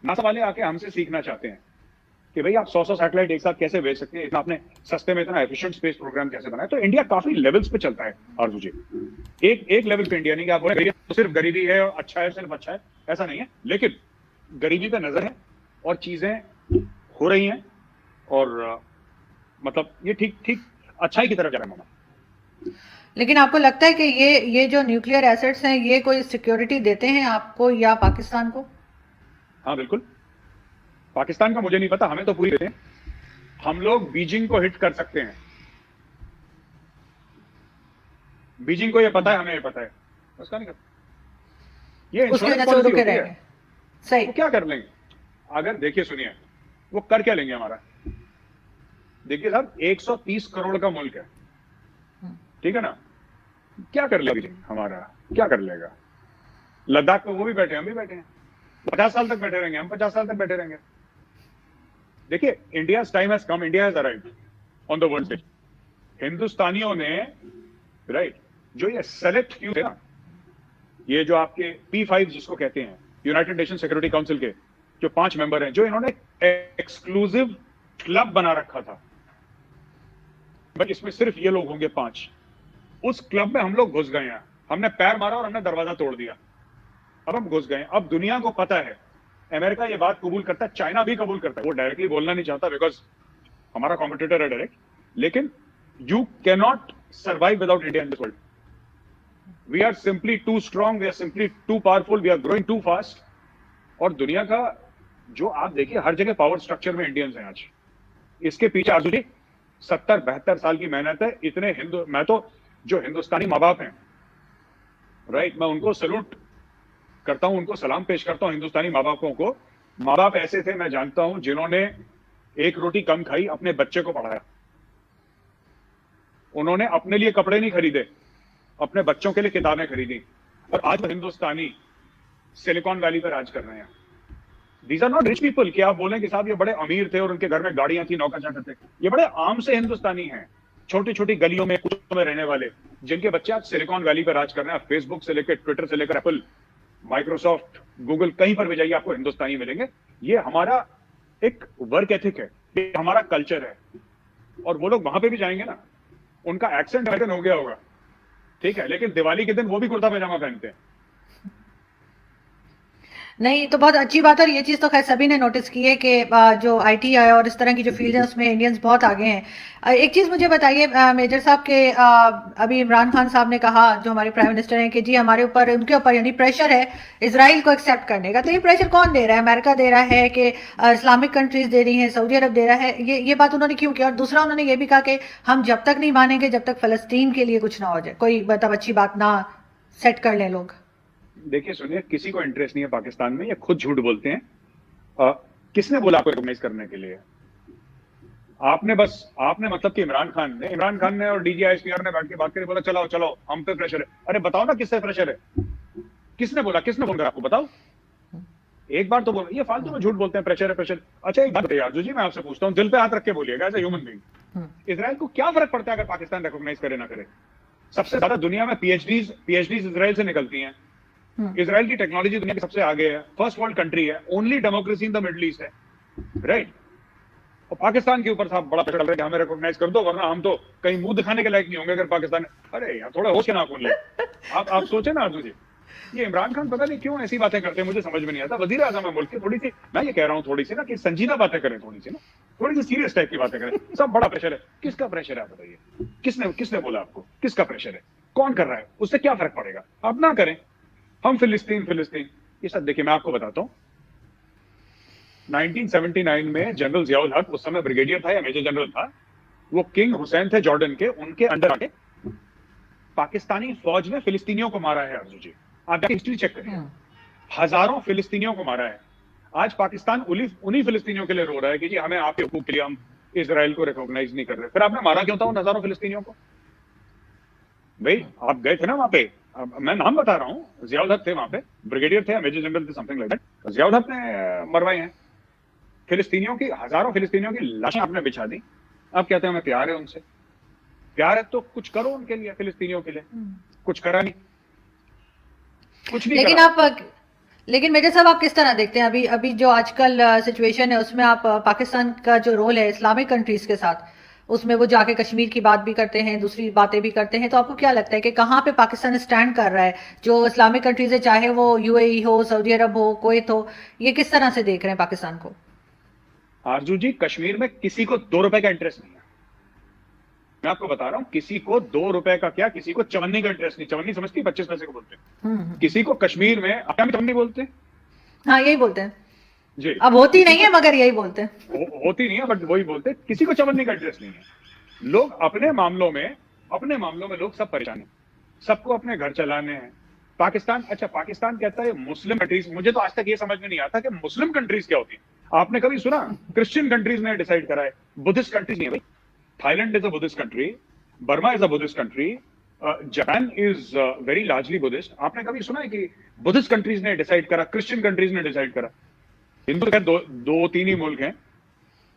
NASA वाले आके हमसे सीखना चाहते हैं कि भाई आप 100 सैटेलाइट एक साथ कैसे भेज सकते हैं, इतना आपने सस्ते में इतना एफिशिएंट स्पेस प्रोग्राम कैसे बनाया। तो इंडिया काफी लेवल्स पे चलता है आरजू जी। एक लेवल पे इंडिया नहीं कि आप बोले तो सिर्फ गरीबी है और अच्छा है, सिर्फ अच्छा है, ऐसा नहीं है। लेकिन गरीबी पे नजर है और चीजें हो रही हैं और मतलब ये ठीक ठीक अच्छाई की तरफ जा रहा है मामा। लेकिन आपको लगता है कि ये जो न्यूक्लियर एसेट्स हैं ये कोई सिक्योरिटी देते हैं आपको या पाकिस्तान को? हाँ बिल्कुल, पाकिस्तान का मुझे नहीं पता, हमें तो पूरी देते हैं। हम लोग बीजिंग को हिट कर सकते हैं, बीजिंग को ये पता है, हमें ये पता है, उसका नहीं करता। ये उसकी इंश्योरेंस वजह से वो पॉलिसी रुके होती है। रहेंगे। सही। वो क्या कर लेंगे? अगर देखिए सुनिए, वो कर क्या लेंगे हमारा? देखिए साहब, 130 करोड़ का मुल्क है, ठीक है ना? क्या कर लेगा हमारा? क्या कर लेगा? लद्दाख में वो भी बैठे हैं, हम भी बैठे हैं। 50 साल तक बैठे रहेंगे, हम 50 साल तक बैठे रहेंगे। देखिए, India time has come, India has arrived on the world stage. हिंदुस्तानियों ने, राइट, जो ये सेलेक्ट फ्यू थे ना, ये जो आपके P5 जिसको कहते हैं, यूनाइटेड नेशन सिक्योरिटी काउंसिल के जो 5 मेंबर हैं, जो इन्होंने एक्सक्लूसिव क्लब बना रखा था, भाई इसमें सिर्फ ये लोग होंगे 5, उस क्लब में हम लोग घुस गए हैं। हमने पैर मारा और हमने दरवाजा तोड़ दिया। अब हम घुस गए। अब दुनिया को पता है, अमेरिका ये बात कबूल करता है, चाइना भी कबूल करता है। वो डायरेक्टली बोलना नहीं चाहता बिकॉज हमारा कॉम्पिटिटर है डायरेक्ट, लेकिन you cannot survive without India in this world. We are simply too strong, we are simply too powerful, we are growing too fast. और दुनिया का जो आप देखिए, हर जगह पावर स्ट्रक्चर में इंडियंस हैं आज। इसके पीछे आजू जी 70-72 साल की मेहनत है। इतने हिंदू, मैं तो जो हिंदुस्तानी माँ बाप हैं, राइट, मैं उनको सैल्यूट करता हूं, उनको सलाम पेश करता हूं, हिंदुस्तानी माँ बापों को। माँ बाप ऐसे थे, मैं जानता हूं, जिन्होंने एक रोटी कम खाई, अपने बच्चे को पढ़ाया। उन्होंने अपने लिए कपड़े नहीं खरीदे, अपने बच्चों के लिए किताबें खरीदी। और आज वो हिंदुस्तानी सिलिकॉन वैली पर राज कर रहे हैं। These are not rich people कि आप बोलें कि साहब ये बड़े अमीर थे और उनके घर में गाड़ियां थी, नौकर चाकर थे। ये बड़े आम से हिंदुस्तानी हैं, छोटी छोटी गलियों में, कुछों में रहने वाले, जिनके बच्चे आज सिलिकॉन वैली पर राज कर रहे हैं। फेसबुक से लेकर, ट्विटर से लेकर, एप्पल, माइक्रोसॉफ्ट, गूगल, कहीं पर भी जाइए आपको हिंदुस्तानी मिलेंगे। ये हमारा एक वर्क एथिक है, ये हमारा कल्चर है। और वो लोग वहां पे भी जाएंगे ना, उनका एक्सेंट अमेरिकन हो गया होगा, ठीक है, लेकिन दिवाली के दिन वो भी कुर्ता पैजामा पहनते हैं। नहीं, तो बहुत अच्छी बात है। और ये चीज़ तो खैर सभी ने नोटिस की है कि जो आईटी है और इस तरह की जो फील्ड है उसमें इंडियंस बहुत आगे हैं। एक चीज़ मुझे बताइए मेजर साहब के अभी इमरान खान साहब ने कहा, जो हमारे प्राइम मिनिस्टर हैं, कि जी हमारे ऊपर, उनके ऊपर यानी प्रेशर है इसराइल को एक्सेप्ट करने का। तो ये प्रेशर कौन दे रहा है? अमेरिका दे रहा है कि इस्लामिक कंट्रीज दे रही हैं, सऊदी अरब दे रहा है? ये बात उन्होंने क्यों की? और दूसरा उन्होंने ये भी कहा कि हम जब तक नहीं मानेंगे जब तक फलस्तीन के लिए कुछ ना हो जाए, कोई मतलब अच्छी बात ना सेट कर लें लोग। देखिए सुनिए, किसी को इंटरेस्ट नहीं है पाकिस्तान में, ये खुद झूठ बोलते हैं। अ, किसने बोला आपको रिकॉग्नाइज करने के लिए? आपने मतलब कि इमरान खान ने और DGISPR ने बैठ के बात करी, बोला चलाओ चलो, हम पे प्रेशर है। अरे बताओ ना किससे प्रेशर है? किसने बोला? किसने फोन करा आपको? बताओ। एक बार तो बोलो। ये फालतू में झूठ बोलते हैं, प्रेशर है प्रेशर। अच्छा एक बात बताइए आरजू जी, मैं आपसे पूछता हूँ, दिल पे हाथ रख के बोलिएगा as a human being, Israel को क्या फर्क पड़ता है अगर पाकिस्तान रिकॉग्नाइज करे ना करे? सबसे ज्यादा दुनिया में पीएचडीज इसराइल से निकलती हैं। इसराइल की टेक्नोलॉजी दुनिया के सबसे आगे है, फर्स्ट वर्ल्ड कंट्री है, only democracy in the middle east है, राइट। और पाकिस्तान के ऊपर साहब बड़ा प्रेशर डाल रहे हैं कि हमें रिकॉग्नाइज कर दो, वरना हम तो कहीं मुंह दिखाने के लायक नहीं होंगे अगर पाकिस्तान। अरे यार, थोड़ा होश के नाखून ले। आप सोचे ना अर्जुन जी, ये इमरान खान पता नहीं क्यों ऐसी बातें करते हैं, मुझे समझ में नहीं आता। वजीर आजम है मुल्क के, थोड़ी सी, मैं ये कह रहा हूँ थोड़ी सी ना कि संजीदा बातें करें, थोड़ी सी ना, थोड़ी सी सीरियस टाइप की बातें करें। सब बड़ा प्रेशर है। किसका प्रेशर है आप बताइए? किसने किसने बोला आपको? किसका प्रेशर है? कौन कर रहा है? उससे क्या फर्क पड़ेगा? आप ना करें। हम फिलिस्तीन फिलिस्तीन ये सब देखिए, मैं आपको बताता हूँ। 1979 में जनरल जियाउल हक, उस समय ब्रिगेडियर था या मेजर जनरल था, वो किंग हुसैन थे जॉर्डन के, उनके अंडर आके पाकिस्तानी फौज ने फिलिस्तीनियों को मारा है। अर्जुन जी, आप जाके हिस्ट्री चेक करिए, हजारों फिलिस्तीनियों को मारा है। आज पाकिस्तान उन्हीं फिलिस्तीनियों के लिए रो रहा है कि जी हमें आपके हुकूक के लिए हम इसराइल को रिकॉग्नाइज नहीं कर रहे। फिर आपने मारा क्यों था उन हजारों फिलिस्तीनियों को? भाई आप गए थे ना वहां पे। मैं नाम बता रहा हूँ, जियाउल हक थे वहां पे, ब्रिगेडियर थे, मेजर जनरल थे, समथिंग लाइक दैट। जियाउल हक ने मरवाए हैं फिलिस्तीनियों की, हजारों फिलिस्तीनियों की लाशें आपने बिछा दी। आप कहते हैं हमें प्यार है उनसे। प्यार है तो कुछ करो उनके लिए, फिलिस्तीनियों के लिए। कुछ करा नहीं, कुछ नहीं लेकिन करा। आप लेकिन मेजर साहब आप किस तरह देखते हैं अभी अभी जो आजकल सिचुएशन है उसमें आप पाकिस्तान का जो रोल है इस्लामिक कंट्रीज के साथ उसमें वो जाके कश्मीर की बात भी करते हैं दूसरी बातें भी करते हैं तो आपको क्या लगता है कि कहाँ पे पाकिस्तान स्टैंड कर रहा है जो इस्लामिक कंट्रीज है चाहे वो यूएई हो सऊदी अरब हो कुवैत हो ये किस तरह से देख रहे हैं पाकिस्तान को। आरजू जी, कश्मीर में किसी को 2 रुपए का इंटरेस्ट नहीं है। मैं आपको बता रहा हूं, किसी को 2 रुपए का क्या, किसी को चवन्नी का इंटरेस्ट नहीं। चवन्नी समझती, 25 पैसे को बोलते हैं। किसी को कश्मीर में क्या चवन्नी बोलते हैं? हाँ यही बोलते हैं। जी, अब होती नहीं किसी है मगर यही बोलते हैं। होती नहीं है, बट वही बोलते हैं। किसी को चवन्नी का इंटरेस्ट नहीं है। लोग अपने मामलों में लोग सब परेशान हैं। सबको अपने घर चलाने हैं। पाकिस्तान, अच्छा पाकिस्तान कहता है मुस्लिम कंट्रीज। मुझे तो आज तक ये समझ में नहीं आता कि मुस्लिम कंट्रीज क्या होती है। आपने कभी सुना क्रिश्चियन कंट्रीज ने डिसाइड करा है? बुद्धिस्ट कंट्रीज नहीं है भाई। Thailand is a Buddhist country, Burma is a Buddhist country, Japan is very largely Buddhist. आपने कभी सुना है कि बुद्धिस्ट कंट्रीज ने डिसाइड करा, क्रिश्चियन कंट्रीज ने डिसाइड करा? हिंदू खैर दो तीन ही मुल्क हैं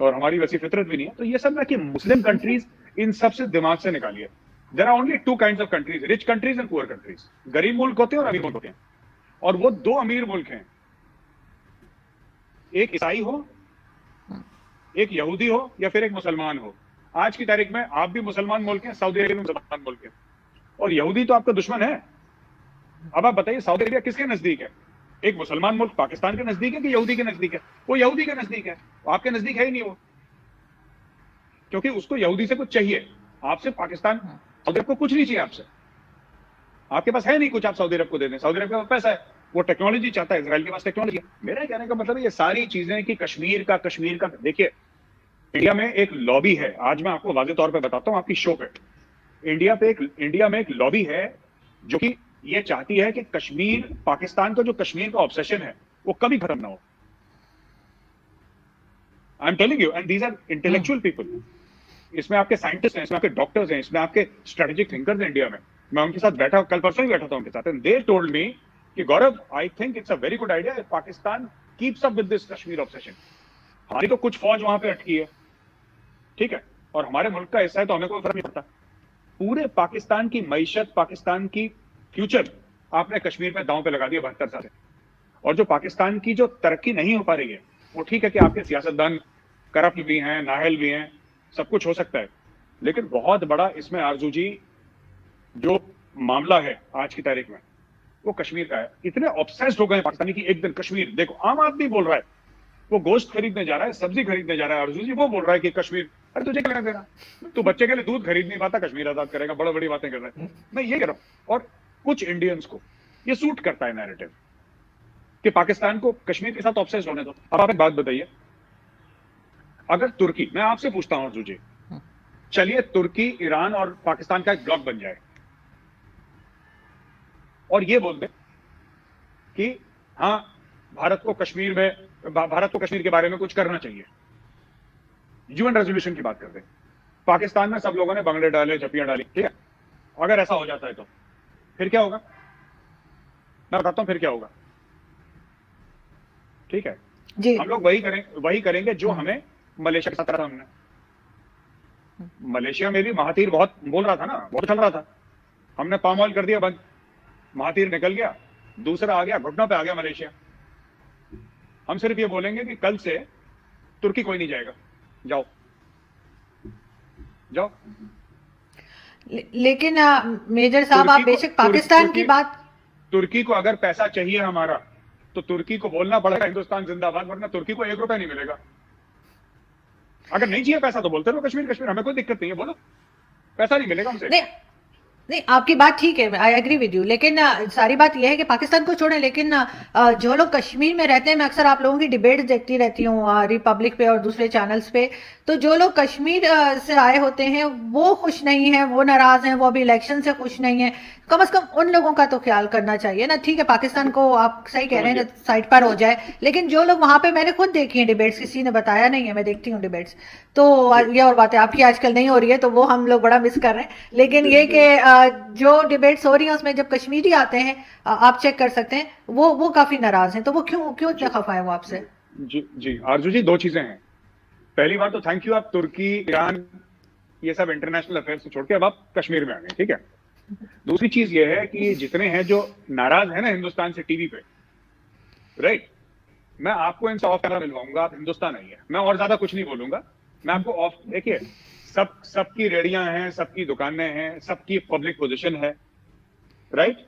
और हमारी वैसी फितरत भी नहीं है। तो ये सब ना कि मुस्लिम कंट्रीज, इन सबसे दिमाग से निकालिए। There are only 2 kinds of countries, rich countries and poor countries. गरीब मुल्क होते हैं और अमीर मुल्क होते हैं। और वो 2 अमीर मुल्क हैं, एक ईसाई हो, एक यहूदी हो, या फिर एक मुसलमान हो। आज की तारीख में आप भी मुसलमान मुल्क हैं, सऊदी अरेबिया भी मुसलमान मुल्क है, और यहूदी तो आपका दुश्मन है। अब आप बताइए सऊदी अरेबिया किसके नजदीक है? एक मुसलमान मुल्क पाकिस्तान के नजदीक है कि यहूदी के नजदीक है? वो यहूदी के नजदीक है। आपके नजदीक है ही नहीं वो, क्योंकि उसको यहूदी से कुछ चाहिए। आपसे पाकिस्तान, सऊदी अरब को कुछ नहीं चाहिए आपसे। आपके पास है नहीं कुछ, आप सऊदी अरब को दे दें। सऊदी अरब के पास पैसा है, वो टेक्नोलॉजी चाहता है, इजराइल के पास टेक्नोलॉजी है। मेरा कहने का मतलब है ये सारी चीजें कि कश्मीर का देखिए, इंडिया में एक लॉबी है। आज मैं आपको वाज़ेह तौर पे बताता हूं आपकी शो पे। इंडिया में एक लॉबी है जो कि ये चाहती है कि कश्मीर, पाकिस्तान का जो कश्मीर का ऑब्सेशन है वो कभी खत्म ना हो। I am telling you, and these are intellectual people. इसमें आपके साइंटिस्ट हैं, इसमें आपके डॉक्टर्स हैं, इसमें आपके स्ट्रेटेजिक थिंकर्स हैं इंडिया में। मैं उनके साथ बैठा, कल परसों ही बैठा था उनके साथ, एंड दे टोल्ड मी कि Gaurav, I think it's a very good idea if Pakistan keeps up with this Kashmir obsession. हमारी तो कुछ फौज वहां पे अटकी है, ठीक है, और हमारे मुल्क का हिस्सा है, तो हमें कोई फर्क नहीं पड़ता। पूरे पाकिस्तान की मईशत, पाकिस्तान की फ्यूचर आपने कश्मीर में दांव पे लगा दिया 72 साल से। और जो पाकिस्तान की जो तरक्की नहीं हो पा रही है, वो ठीक है कि आपके सियासतदान करप्ट भी हैं, नाहल भी हैं, सब कुछ हो सकता है, लेकिन बहुत बड़ा इसमें आरजू जी जो मामला है आज की तारीख में, वो कश्मीर का है। इतने ऑब्सेस्ड हो गए पाकिस्तानी की एक दिन कश्मीर देखो। आम आदमी बोल रहा है, वो गोश्त खरीदने जा रहा है, सब्जी खरीदने जा रहा है आरजू जी, वो बोल रहा है कि कश्मीर, अरे तुझे क्या लेना देना? तू बच्चे के लिए दूध खरीद नहीं पाता, कश्मीर आजाद करेगा, बड़ा बड़ी बातें कर रहा है। मैं ये कह रहा हूं, और कुछ इंडियंस को ये सूट करता है नैरेटिव कि पाकिस्तान को कश्मीर के साथ ऑब्सेस्ड होने दो। अब आप एक बात बताइए, अगर तुर्की, मैं आपसे पूछता हूं अर्जुन जी, चलिए तुर्की, ईरान और पाकिस्तान का एक ब्लॉक बन जाए और ये बोल दे कि हाँ, भारत को कश्मीर के बारे में कुछ करना चाहिए, यूएन रेजोल्यूशन की बात कर दे। पाकिस्तान में सब लोगों ने बंगले डाले, जपियां डाली, ठीक है। अगर ऐसा हो जाता है तो फिर क्या होगा? मैं बताता हूं फिर क्या होगा, ठीक है। जी। हम लोग वही करेंगे जो हमें मलेशिया के साथ करा था हमने। मलेशिया में भी महातीर बहुत बोल रहा था ना, बहुत चल रहा था। हमने पाम ऑयल कर दिया बंद, महातीर निकल गया, दूसरा आ गया, घुटनों पे आ गया मलेशिया। हम सिर्फ ये बोलेंगे कि कल से तुर्की कोई नहीं जाएगा, जाओ जाओ। लेकिन मेजर साहब आप बेशक पाकिस्तान की बात, तुर्की को अगर पैसा चाहिए हमारा, तो तुर्की को बोलना पड़ेगा हिंदुस्तान जिंदाबाद, वरना तुर्की को 1 रुपया नहीं मिलेगा। अगर नहीं चाहिए पैसा तो बोलते रहो कश्मीर कश्मीर, हमें कोई दिक्कत नहीं है, बोलो, पैसा नहीं मिलेगा हमसे। नहीं आपकी बात ठीक है, आई एग्री विद यू, लेकिन सारी बात यह है कि पाकिस्तान को छोड़ें, लेकिन जो लोग कश्मीर में रहते हैं, मैं अक्सर आप लोगों की डिबेट देखती रहती हूँ रिपब्लिक पे और दूसरे चैनल्स पे, तो जो लोग कश्मीर से आए होते हैं वो खुश नहीं है, वो नाराज हैं, वो अभी इलेक्शन से खुश नहीं है। कम से कम उन लोगों का तो ख्याल करना चाहिए ना। ठीक है, पाकिस्तान को आप सही कह रहे हैं साइड पर हो जाए, लेकिन जो लोग वहां पे, मैंने खुद देखी है डिबेट्स, किसी ने बताया नहीं है, मैं देखती हूँ डिबेट्स, तो ये और बात है, आपकी आजकल नहीं हो रही है तो वो हम लोग बड़ा मिस कर रहे हैं। लेकिन ये कि जो डिबेट्स हो रही हैं उसमें जब कश्मीरी आते हैं, आप चेक कर सकते हैं, वो काफी नाराज हैं। तो वो क्यों इतना खफा है वो आपसे? जी आरजू जी, 2 चीजें हैं। पहली बात तो थैंक यू, आप तुर्की, ईरान, ये सब इंटरनेशनल अफेयर्स से छोड़ के अब आप कश्मीर में आ गए, ठीक है। दूसरी चीज ये है कि जितने हैं जो नाराज है ना हिंदुस्तान से टीवी पे, राइट। मैं आपको इनसे ऑफ कैमरा मिलवाऊंगा, आप हिंदुस्तान नहीं है, मैं और ज्यादा कुछ नहीं बोलूंगा, मैं आपको ऑफ, देखिए सबकी रेडियां हैं, सबकी दुकानें हैं, सबकी पब्लिक पोजीशन है, राइट।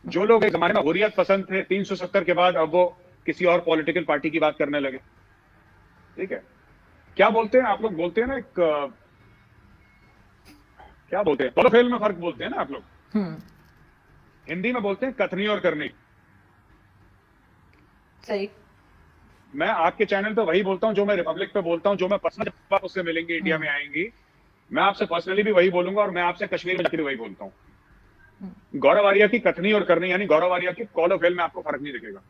जो लोग एक जमाने में हुर्रियत पसंद थे 370 के बाद, अब वो किसी और पॉलिटिकल पार्टी की बात करने लगे, ठीक है। क्या बोलते हैं आप लोग, बोलते हैं ना एक क्या बोलते हैं, कॉलोफेल में फर्क बोलते हैं ना आप लोग, हिंदी में बोलते हैं कथनी और करनी। सही। मैं आपके चैनल पे वही बोलता हूं जो मैं रिपब्लिक पे बोलता हूं, जो मैं पर्सनल जब आप उससे मिलेंगे, इंडिया में आएंगी, मैं आपसे पर्सनली भी वही बोलूंगा, और मैं आपसे कश्मीर में जाकर भी वही बोलता हूं। गौरव आर्या की कथनी और करनी, यानी गौरव आर्या की कॉल ऑफ फेल में आपको फर्क नहीं दिखेगा,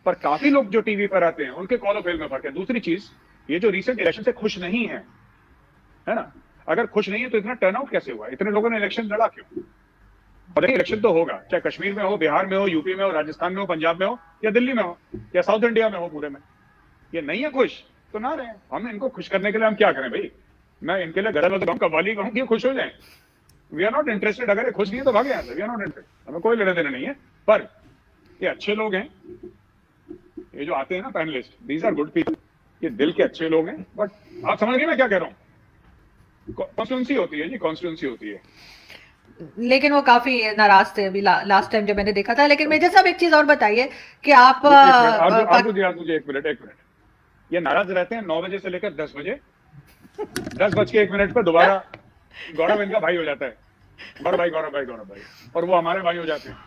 पर काफी लोग जो टीवी पर आते हैं उनके कॉल ऑफ फेल में फर्क है। दूसरी चीज, ये जो रिसेंट इलेक्शन से खुश नहीं है ना, अगर खुश नहीं है तो इतना टर्नआउट कैसे हुआ, इतने लोगों ने इलेक्शन लड़ा क्यों? और देखिए इलेक्शन तो होगा, चाहे कश्मीर में हो, बिहार में हो, यूपी में हो, राजस्थान में हो, पंजाब में हो, या दिल्ली में हो, या साउथ इंडिया में हो, पूरे में। ये नहीं है खुश तो ना रहे, हम इनको खुश करने के लिए हम क्या करें भाई? मैं इनके लिए गदर कहूँ, कव्वाली कहूँ कि खुश हो जाए। वी आर नॉट इंटरेस्टेड, अगर ये खुश नहीं है तो भागे यहाँ से, वी आर नॉट इंटरेस्टेड, हमें कोई लेना देना नहीं है। पर ये अच्छे लोग हैं, ये जो आते हैं ना panelist, these are good people, ये दिल के अच्छे लोग हैं। बट आप समझ गए मैं क्या कह रहा हूँ? कॉन्स्टिट्यूंसी होती है जी, कॉन्स्टिट्यूंसी होती है। लेकिन वो काफी नाराज थे अभी लास्ट टाइम जब मैंने देखा था। लेकिन मेजर साहब एक चीज और बताइए कि आप मुझे एक मिनट, ये नाराज रहते हैं 9 बजे से लेकर 10 बजे, 10:01 पर दोबारा गौरव इनका भाई हो जाता है, गौरव भाई, और वो हमारे भाई हो जाते हैं।